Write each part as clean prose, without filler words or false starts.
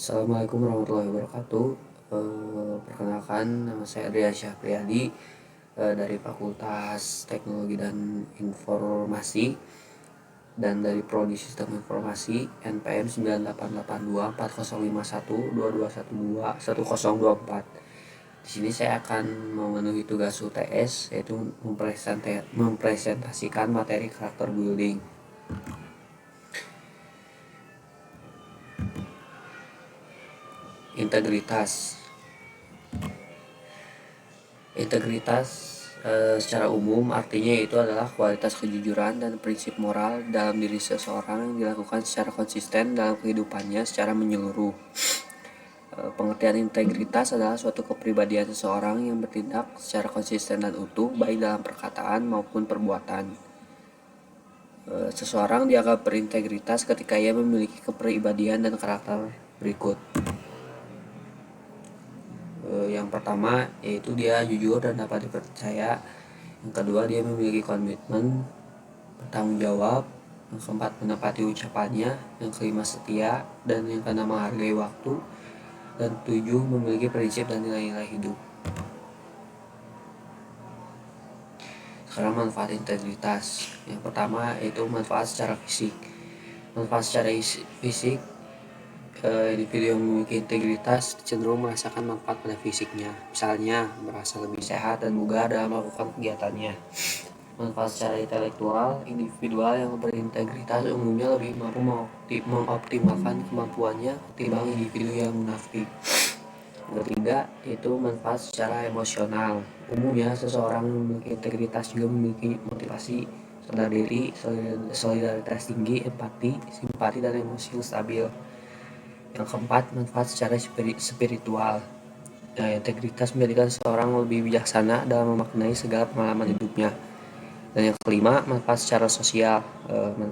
Assalamualaikum warahmatullahi wabarakatuh. Perkenalkan, nama saya Adria Syahpriyadi dari Fakultas Teknologi dan Informasi dan dari Prodi Sistem Informasi NPM 9882405122121024. Di sini saya akan memenuhi tugas UTS, yaitu mempresentasikan materi karakter building. Integritas secara umum artinya itu adalah kualitas kejujuran dan prinsip moral dalam diri seseorang yang dilakukan secara konsisten dalam kehidupannya secara menyeluruh. Pengertian integritas adalah suatu kepribadian seseorang yang bertindak secara konsisten dan utuh baik dalam perkataan maupun perbuatan. Seseorang dianggap berintegritas ketika ia memiliki kepribadian dan karakter berikut. Yang pertama yaitu dia jujur dan dapat dipercaya. Yang kedua, dia memiliki komitmen, bertanggung jawab. Yang keempat, menepati ucapannya. Yang kelima, setia. Dan yang keenam, menghargai waktu. Dan tujuh, memiliki prinsip dan nilai-nilai hidup. Sekarang manfaat integritas. Yang pertama yaitu manfaat secara fisik. Manfaat secara fisik, individu yang memiliki integritas cenderung merasakan manfaat pada fisiknya. Misalnya, merasa lebih sehat dan bugar dalam melakukan kegiatannya. Manfaat secara intelektual, individual yang berintegritas umumnya lebih mampu mengoptimalkan kemampuannya ketimbang individu yang munafik. Yang ketiga, yaitu manfaat secara emosional. Umumnya, seseorang yang memiliki integritas juga memiliki motivasi, sadar diri, solidaritas tinggi, empati, simpati, dan emosi yang stabil. Yang keempat, manfaat secara spiritual. Integritas menjadikan seseorang lebih bijaksana dalam memaknai segala pengalaman hidupnya. Dan yang kelima, manfaat secara sosial.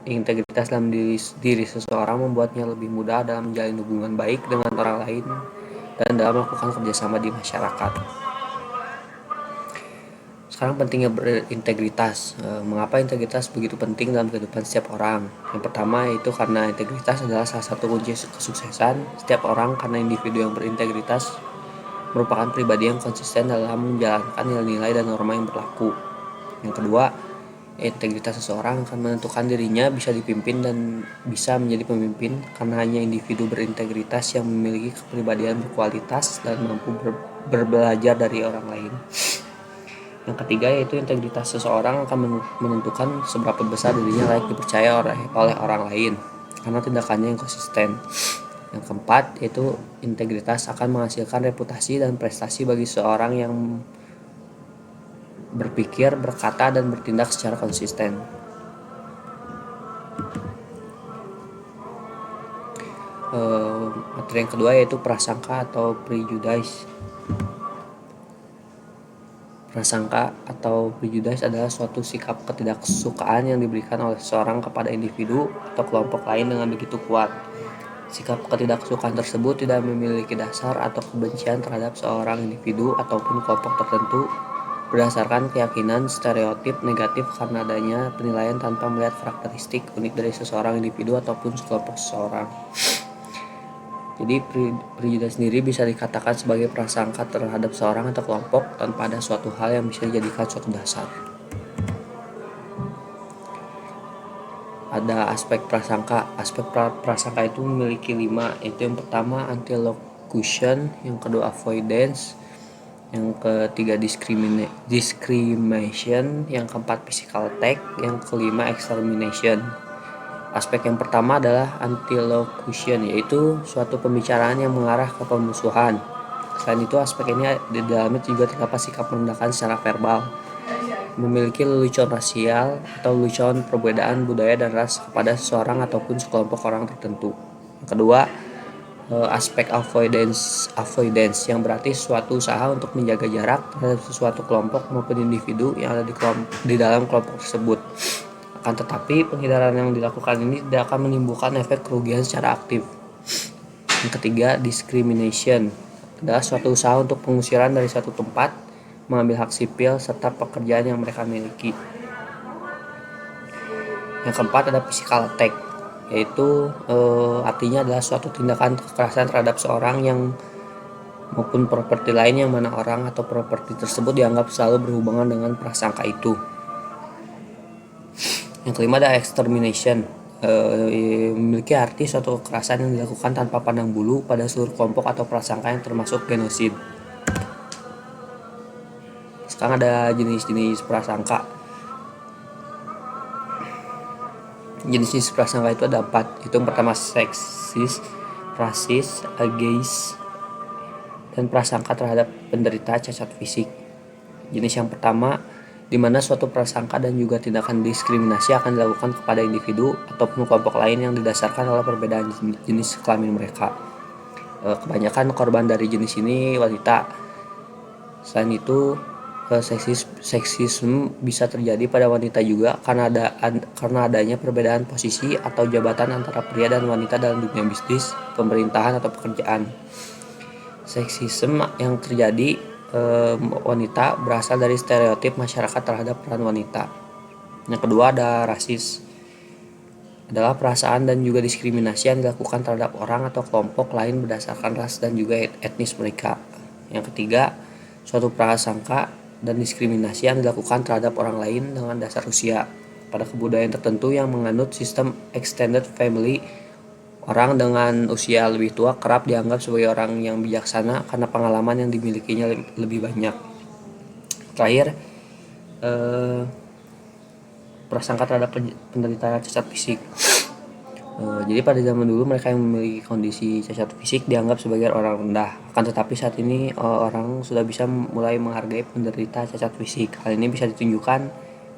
Integritas dalam diri seseorang membuatnya lebih mudah dalam menjalin hubungan baik dengan orang lain dan dalam melakukan kerjasama di masyarakat. Sekarang pentingnya berintegritas. Mengapa integritas begitu penting dalam kehidupan setiap orang? Yang pertama yaitu karena integritas adalah salah satu kunci kesuksesan setiap orang, karena individu yang berintegritas merupakan pribadi yang konsisten dalam menjalankan nilai-nilai dan norma yang berlaku. Yang kedua, integritas seseorang akan menentukan dirinya bisa dipimpin dan bisa menjadi pemimpin, karena hanya individu berintegritas yang memiliki kepribadian berkualitas dan mampu berbelajar dari orang lain. Yang ketiga yaitu integritas seseorang akan menentukan seberapa besar dirinya layak dipercaya oleh orang lain karena tindakannya yang konsisten. Yang keempat yaitu integritas akan menghasilkan reputasi dan prestasi bagi seseorang yang berpikir, berkata, dan bertindak secara konsisten. Materi yang kedua yaitu prasangka atau prejudice. Prasangka atau prejudice adalah suatu sikap ketidaksukaan yang diberikan oleh seseorang kepada individu atau kelompok lain dengan begitu kuat. Sikap ketidaksukaan tersebut tidak memiliki dasar atau kebencian terhadap seorang individu ataupun kelompok tertentu berdasarkan keyakinan stereotip negatif karena adanya penilaian tanpa melihat karakteristik unik dari seseorang individu ataupun kelompok seseorang. Jadi prejudice sendiri bisa dikatakan sebagai prasangka terhadap seorang atau kelompok tanpa ada suatu hal yang bisa dijadikan suatu dasar. Ada aspek prasangka. Aspek prasangka itu memiliki 5, yaitu yang pertama anti-locution, yang kedua avoidance, yang ketiga discrimination, yang keempat physical attack, yang kelima extermination. Aspek yang pertama adalah anti-locution, yaitu suatu pembicaraan yang mengarah ke pemusuhan. Selain itu, aspek ini di dalamnya juga terdapat sikap merendahkan secara verbal, memiliki lelucon rasial atau lelucon perbedaan budaya dan ras kepada seseorang ataupun sekelompok orang tertentu. Yang kedua, aspek avoidance yang berarti suatu usaha untuk menjaga jarak terhadap sesuatu kelompok maupun individu yang ada di dalam kelompok tersebut. Akan tetapi, penghindaran yang dilakukan ini tidak akan menimbulkan efek kerugian secara aktif. Yang ketiga, discrimination adalah suatu usaha untuk pengusiran dari suatu tempat, mengambil hak sipil, serta pekerjaan yang mereka miliki. Yang keempat ada physical attack. yaitu artinya adalah suatu tindakan kekerasan terhadap seorang yang maupun properti lain yang mana orang atau properti tersebut dianggap selalu berhubungan dengan prasangka itu. Yang kelima ada extermination, memiliki arti suatu kekerasan yang dilakukan tanpa pandang bulu pada seluruh kelompok atau prasangka yang termasuk genosid. Sekarang ada jenis-jenis prasangka. Jenis-jenis prasangka itu ada 4. Itu yang pertama seksis, rasis, ageis, dan prasangka terhadap penderita cacat fisik. Jenis yang pertama, di mana suatu prasangka dan juga tindakan diskriminasi akan dilakukan kepada individu ataupun kelompok lain yang didasarkan oleh perbedaan jenis kelamin mereka. Kebanyakan korban dari jenis ini wanita. Selain itu, seksisme bisa terjadi pada wanita juga karena adanya perbedaan posisi atau jabatan antara pria dan wanita dalam dunia bisnis, pemerintahan atau pekerjaan. Seksisme yang terjadi wanita berasal dari stereotip masyarakat terhadap peran wanita. Yang kedua ada rasis, adalah perasaan dan juga diskriminasi yang dilakukan terhadap orang atau kelompok lain berdasarkan ras dan juga etnis mereka. Yang ketiga, suatu prasangka dan diskriminasi yang dilakukan terhadap orang lain dengan dasar usia. Pada kebudayaan tertentu yang menganut sistem extended family, orang dengan usia lebih tua kerap dianggap sebagai orang yang bijaksana karena pengalaman yang dimilikinya lebih banyak. Terakhir, prasangka terhadap penderita cacat fisik. Jadi pada zaman dulu mereka yang memiliki kondisi cacat fisik dianggap sebagai orang rendah. Akan tetapi saat ini orang sudah bisa mulai menghargai penderita cacat fisik. Hal ini bisa ditunjukkan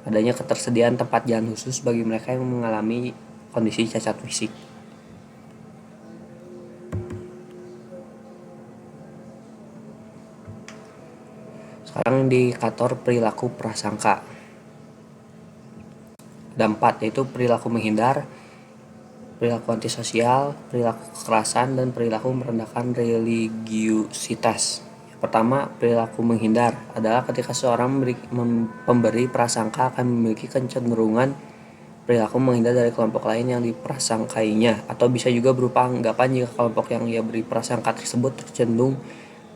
adanya ketersediaan tempat jalan khusus bagi mereka yang mengalami kondisi cacat fisik. Sekarang indikator perilaku prasangka. Ada 4, yaitu perilaku menghindar, perilaku antisosial, perilaku kekerasan, dan perilaku merendahkan religiusitas. Yang pertama, perilaku menghindar adalah ketika seorang pemberi prasangka akan memiliki kecenderungan perilaku menghindar dari kelompok lain yang diprasangkainya, atau bisa juga berupa anggapan jika kelompok yang ia beri prasangka tersebut cenderung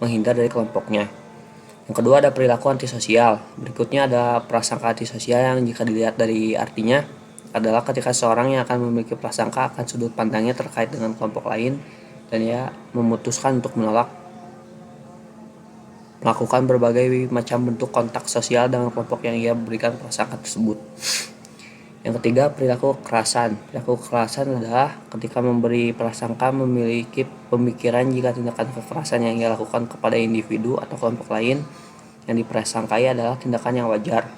menghindar dari kelompoknya. Yang kedua ada perilaku antisosial. Berikutnya ada prasangka antisosial yang jika dilihat dari artinya adalah ketika seorang yang akan memiliki prasangka akan sudut pandangnya terkait dengan kelompok lain dan ia memutuskan untuk melakukan berbagai macam bentuk kontak sosial dengan kelompok yang ia berikan prasangka tersebut. Yang ketiga, perilaku kekerasan. Perilaku kekerasan adalah ketika memberi prasangka memiliki pemikiran jika tindakan kekerasan yang ia lakukan kepada individu atau kelompok lain yang diprasangkai adalah tindakan yang wajar.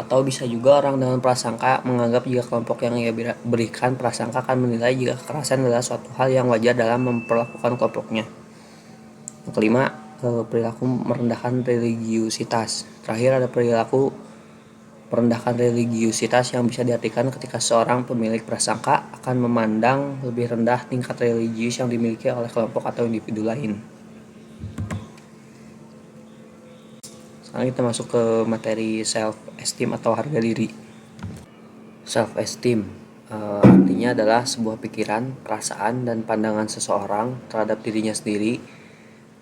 Atau bisa juga orang dengan prasangka menganggap jika kelompok yang ia berikan prasangka akan menilai jika kekerasan adalah suatu hal yang wajar dalam memperlakukan kelompoknya. Yang kelima, perilaku merendahkan religiusitas. Terakhir ada perilaku merendahkan religiusitas yang bisa diartikan ketika seorang pemilik prasangka akan memandang lebih rendah tingkat religius yang dimiliki oleh kelompok atau individu lain. Sekarang kita masuk ke materi self-esteem atau harga diri. Self-esteem artinya adalah sebuah pikiran, perasaan, dan pandangan seseorang terhadap dirinya sendiri.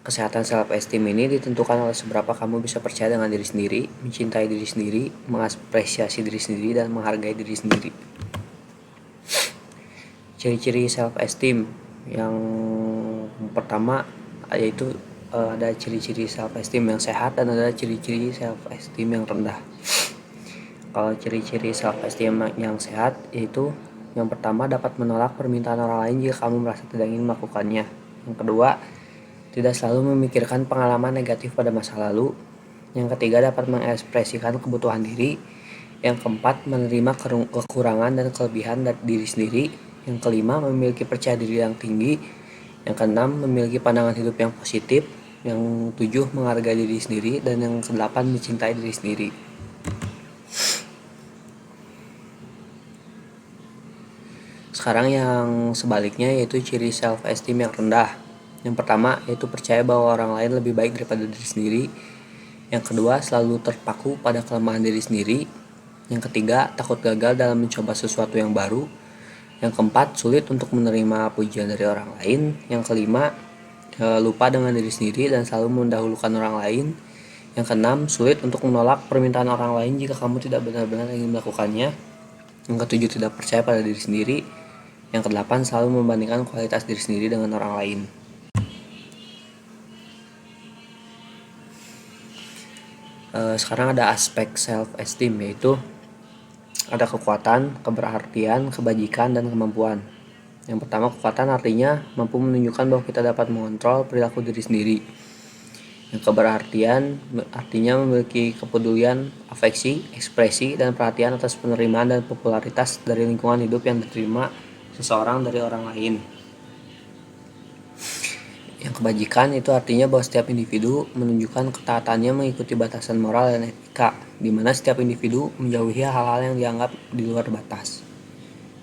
Kesehatan self-esteem ini ditentukan oleh seberapa kamu bisa percaya dengan diri sendiri, mencintai diri sendiri, mengapresiasi diri sendiri, dan menghargai diri sendiri. Ciri-ciri self-esteem yang pertama yaitu ada ciri-ciri self-esteem yang sehat dan ada ciri-ciri self-esteem yang rendah. Kalau ciri-ciri self-esteem yang sehat yaitu yang pertama dapat menolak permintaan orang lain jika kamu merasa tidak ingin melakukannya. Yang kedua, tidak selalu memikirkan pengalaman negatif pada masa lalu. Yang ketiga, dapat mengekspresikan kebutuhan diri. Yang keempat, menerima kekurangan dan kelebihan dari diri sendiri. Yang kelima, memiliki percaya diri yang tinggi. Yang keenam, memiliki pandangan hidup yang positif. Yang tujuh, menghargai diri sendiri. Dan yang kedelapan, mencintai diri sendiri. Sekarang yang sebaliknya yaitu ciri self-esteem yang rendah. Yang pertama yaitu percaya bahwa orang lain lebih baik daripada diri sendiri. Yang kedua, selalu terpaku pada kelemahan diri sendiri. Yang ketiga, takut gagal dalam mencoba sesuatu yang baru. Yang keempat, sulit untuk menerima pujian dari orang lain. Yang kelima, lupa dengan diri sendiri dan selalu mendahulukan orang lain. Yang keenam, sulit untuk menolak permintaan orang lain jika kamu tidak benar-benar ingin melakukannya. Yang ketujuh, tidak percaya pada diri sendiri. Yang kedelapan, selalu membandingkan kualitas diri sendiri dengan orang lain. Sekarang ada aspek self-esteem, yaitu ada kekuatan, keberartian, kebajikan, dan kemampuan. Yang pertama, kekuatan artinya mampu menunjukkan bahwa kita dapat mengontrol perilaku diri sendiri. Yang keberartian artinya memiliki kepedulian, afeksi, ekspresi, dan perhatian atas penerimaan dan popularitas dari lingkungan hidup yang diterima seseorang dari orang lain. Yang kebajikan itu artinya bahwa setiap individu menunjukkan ketaatannya mengikuti batasan moral dan etika, di mana setiap individu menjauhi hal-hal yang dianggap di luar batas.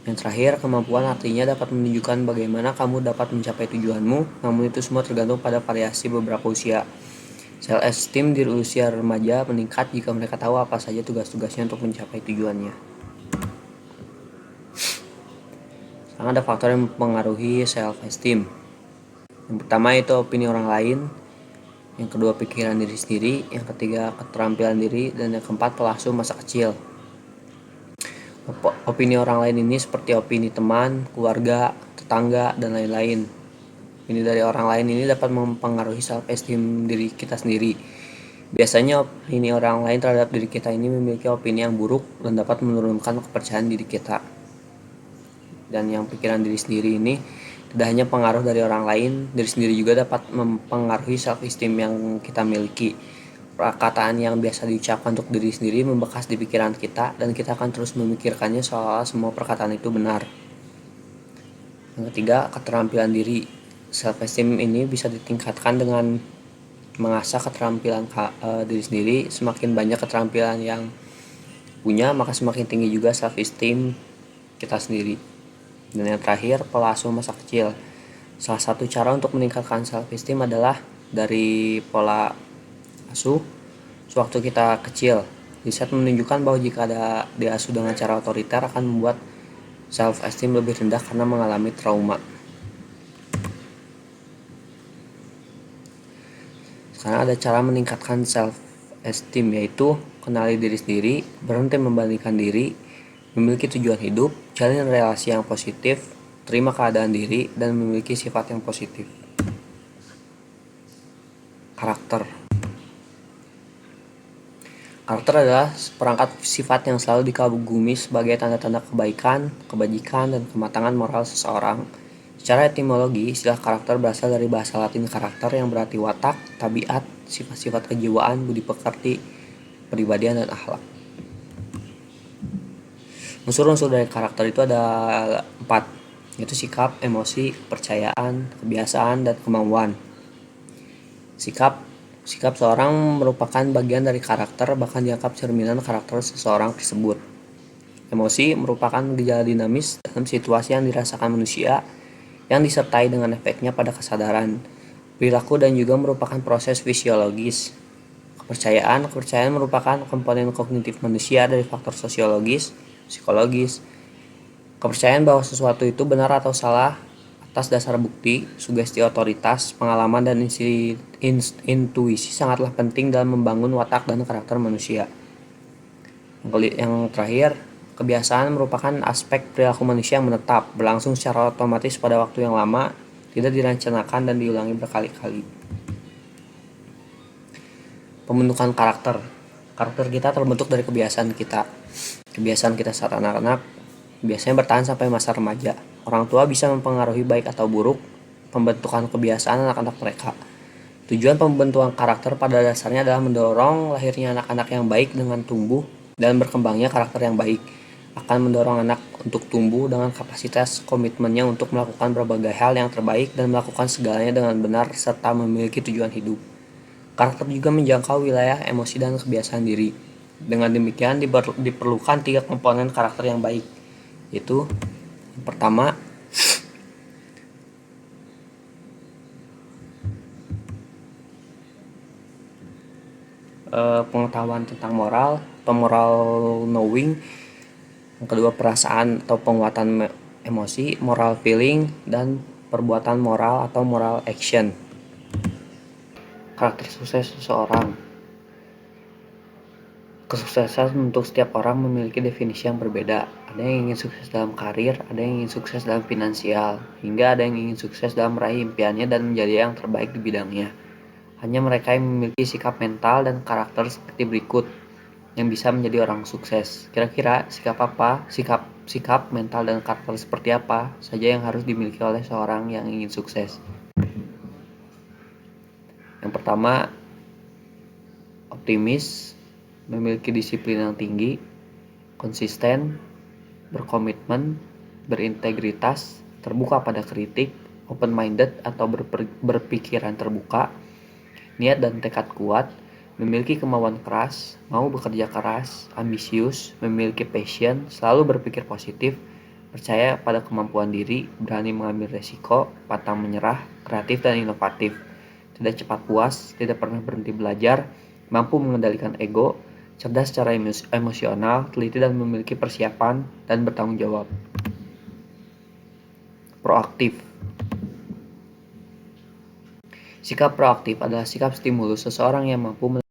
Yang terakhir, kemampuan artinya dapat menunjukkan bagaimana kamu dapat mencapai tujuanmu, namun itu semua tergantung pada variasi beberapa usia. Self-esteem di usia remaja meningkat jika mereka tahu apa saja tugas-tugasnya untuk mencapai tujuannya. Sekarang ada faktor yang mempengaruhi self-esteem. Yang pertama itu opini orang lain, yang kedua pikiran diri sendiri, yang ketiga keterampilan diri, dan yang keempat pelasuh masa kecil. Opini orang lain ini seperti opini teman, keluarga, tetangga, dan lain-lain. Opini dari orang lain ini dapat mempengaruhi self-esteem diri kita sendiri. Biasanya opini orang lain terhadap diri kita ini memiliki opini yang buruk dan dapat menurunkan kepercayaan diri kita. Dan yang pikiran diri sendiri ini tidak hanya pengaruh dari orang lain, diri sendiri juga dapat mempengaruhi self-esteem yang kita miliki. Perkataan yang biasa diucapkan untuk diri sendiri membekas di pikiran kita dan kita akan terus memikirkannya seolah semua perkataan itu benar. Yang ketiga, keterampilan diri. Self-esteem ini bisa ditingkatkan dengan mengasah keterampilan diri sendiri. Semakin banyak keterampilan yang punya, maka semakin tinggi juga self-esteem kita sendiri. Dan yang terakhir, pola asuh masa kecil. Salah satu cara untuk meningkatkan self-esteem adalah dari pola asuh sewaktu kita kecil. Riset menunjukkan bahwa jika ada diasuh dengan cara otoriter akan membuat self-esteem lebih rendah karena mengalami trauma. Sekarang ada cara meningkatkan self-esteem, yaitu kenali diri sendiri, berhenti membandingkan diri, memiliki tujuan hidup, jalin relasi yang positif, terima keadaan diri, dan memiliki sifat yang positif. Karakter adalah perangkat sifat yang selalu dikagumi sebagai tanda-tanda kebaikan, kebajikan, dan kematangan moral seseorang. Secara etimologi, istilah karakter berasal dari bahasa Latin karakter yang berarti watak, tabiat, sifat-sifat kejiwaan, budi pekerti, kepribadian, dan akhlak. Unsur-unsur dari karakter itu ada 4, yaitu sikap, emosi, kepercayaan, kebiasaan, dan kemauan. Sikap seorang merupakan bagian dari karakter, bahkan dianggap cerminan karakter seseorang tersebut. Emosi merupakan gejala dinamis dalam situasi yang dirasakan manusia, yang disertai dengan efeknya pada kesadaran, perilaku, dan juga merupakan proses fisiologis. Kepercayaan merupakan komponen kognitif manusia dari faktor sosiologis, psikologis. Kepercayaan bahwa sesuatu itu benar atau salah atas dasar bukti, sugesti otoritas, pengalaman, dan intuisi sangatlah penting dalam membangun watak dan karakter manusia. Yang terakhir, kebiasaan merupakan aspek perilaku manusia yang menetap, berlangsung secara otomatis pada waktu yang lama, tidak direncanakan dan diulangi berkali-kali. Pembentukan karakter kita terbentuk dari kebiasaan kita. Kebiasaan kita saat anak-anak biasanya bertahan sampai masa remaja. Orang tua bisa mempengaruhi baik atau buruk pembentukan kebiasaan anak-anak mereka. Tujuan pembentukan karakter pada dasarnya adalah mendorong lahirnya anak-anak yang baik dengan tumbuh dan berkembangnya karakter yang baik. Akan mendorong anak untuk tumbuh dengan kapasitas komitmennya untuk melakukan berbagai hal yang terbaik dan melakukan segalanya dengan benar serta memiliki tujuan hidup. Karakter juga menjangkau wilayah emosi dan kebiasaan diri. Dengan demikian diperlukan 3 komponen karakter yang baik, yaitu yang pertama, pengetahuan tentang moral atau moral knowing. Yang kedua, perasaan atau penguatan emosi, moral feeling, dan perbuatan moral atau moral action. Karakter sukses seseorang. Kesuksesan untuk setiap orang memiliki definisi yang berbeda. Ada yang ingin sukses dalam karir, ada yang ingin sukses dalam finansial, hingga ada yang ingin sukses dalam meraih impiannya dan menjadi yang terbaik di bidangnya. Hanya mereka yang memiliki sikap mental dan karakter seperti berikut yang bisa menjadi orang sukses. Kira-kira sikap mental dan karakter seperti apa saja yang harus dimiliki oleh seorang yang ingin sukses? Yang pertama, optimis, memiliki disiplin yang tinggi, konsisten, berkomitmen, berintegritas, terbuka pada kritik, open-minded atau berpikiran terbuka, niat dan tekad kuat, memiliki kemauan keras, mau bekerja keras, ambisius, memiliki passion, selalu berpikir positif, percaya pada kemampuan diri, berani mengambil resiko, pantang menyerah, kreatif dan inovatif, tidak cepat puas, tidak pernah berhenti belajar, mampu mengendalikan ego, cerdas secara emosional, teliti dan memiliki persiapan, dan bertanggung jawab. Proaktif. Sikap proaktif adalah sikap stimulus seseorang yang mampu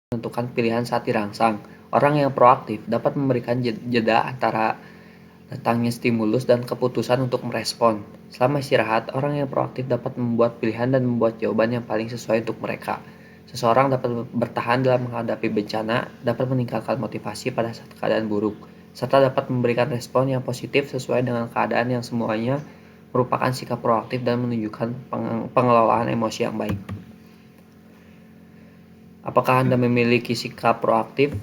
menentukan pilihan saat dirangsang. Orang yang proaktif dapat memberikan jeda antara datangnya stimulus dan keputusan untuk merespon. Selama istirahat, orang yang proaktif dapat membuat pilihan dan membuat jawaban yang paling sesuai untuk mereka. Seseorang dapat bertahan dalam menghadapi bencana, dapat meningkatkan motivasi pada saat keadaan buruk, serta dapat memberikan respon yang positif sesuai dengan keadaan yang semuanya merupakan sikap proaktif dan menunjukkan pengelolaan emosi yang baik. Apakah Anda memiliki sikap proaktif?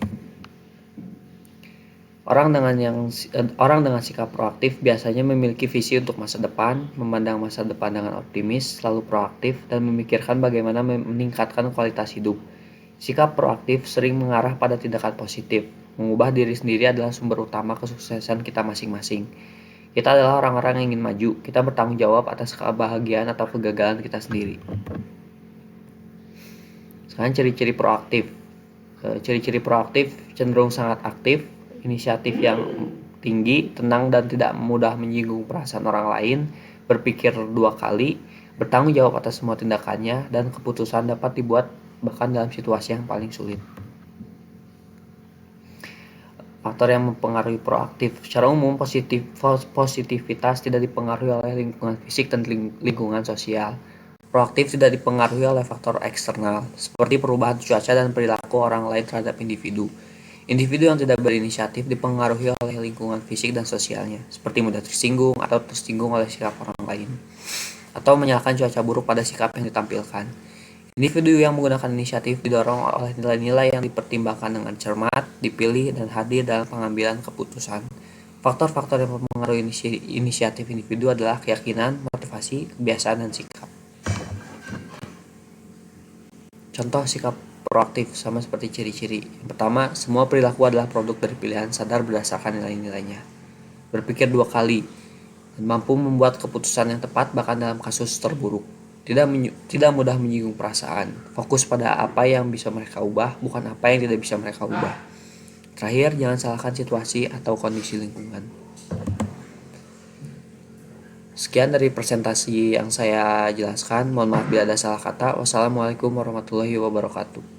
Orang dengan sikap proaktif biasanya memiliki visi untuk masa depan, memandang masa depan dengan optimis, selalu proaktif, dan memikirkan bagaimana meningkatkan kualitas hidup. Sikap proaktif sering mengarah pada tindakan positif. Mengubah diri sendiri adalah sumber utama kesuksesan kita masing-masing. Kita adalah orang-orang yang ingin maju. Kita bertanggung jawab atas kebahagiaan atau kegagalan kita sendiri. Sekarang ciri-ciri proaktif. Ciri-ciri proaktif cenderung sangat aktif, inisiatif yang tinggi, tenang dan tidak mudah menyinggung perasaan orang lain, berpikir 2 kali, bertanggung jawab atas semua tindakannya, dan keputusan dapat dibuat bahkan dalam situasi yang paling sulit. Faktor yang mempengaruhi proaktif. Secara umum, positivitas tidak dipengaruhi oleh lingkungan fisik dan lingkungan sosial. Proaktif tidak dipengaruhi oleh faktor eksternal, seperti perubahan cuaca dan perilaku orang lain terhadap individu. Individu yang tidak berinisiatif dipengaruhi oleh lingkungan fisik dan sosialnya, seperti mudah tersinggung atau tersinggung oleh sikap orang lain, atau menyalahkan cuaca buruk pada sikap yang ditampilkan. Individu yang menggunakan inisiatif didorong oleh nilai-nilai yang dipertimbangkan dengan cermat, dipilih, dan hadir dalam pengambilan keputusan. Faktor-faktor yang mempengaruhi inisiatif individu adalah keyakinan, motivasi, kebiasaan, dan sikap. Contoh sikap proaktif sama seperti ciri-ciri. Yang pertama, semua perilaku adalah produk dari pilihan sadar berdasarkan nilai-nilainya. Berpikir 2 kali dan mampu membuat keputusan yang tepat bahkan dalam kasus terburuk. Tidak mudah menyinggung perasaan. Fokus pada apa yang bisa mereka ubah, bukan apa yang tidak bisa mereka ubah. Terakhir, jangan salahkan situasi atau kondisi lingkungan. Sekian dari presentasi yang saya jelaskan. Mohon maaf bila ada salah kata. Wassalamualaikum warahmatullahi wabarakatuh.